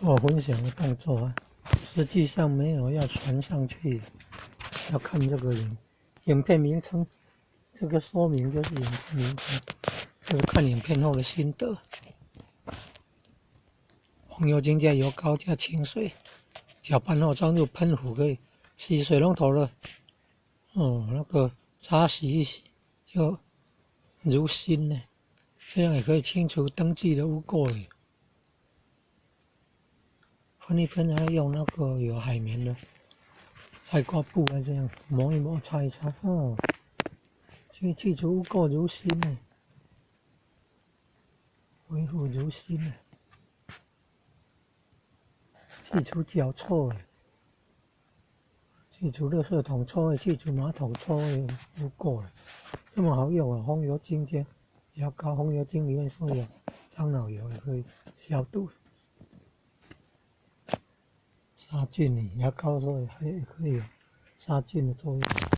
我分享的动作啊，实际上没有要传上去，要看这个影片名称，这个说明就是影片名称，就是看影片后的心得。红油精加油膏加清水，搅拌后装入喷壶，可以洗水龙头了。那个擦洗一洗就如新了，这样也可以清除登记的污垢。分一分，然后用那个有海绵的菜瓜布啊，这样磨一磨，擦一擦，去除污垢如新呢，恢复如新呢，去除脚臭去除垃圾桶臭去除马桶臭污垢这么好用啊！红油精加牙膏，红油精里面说有樟脑油，也可以消毒。杀菌牙膏说也可以有杀菌的作用。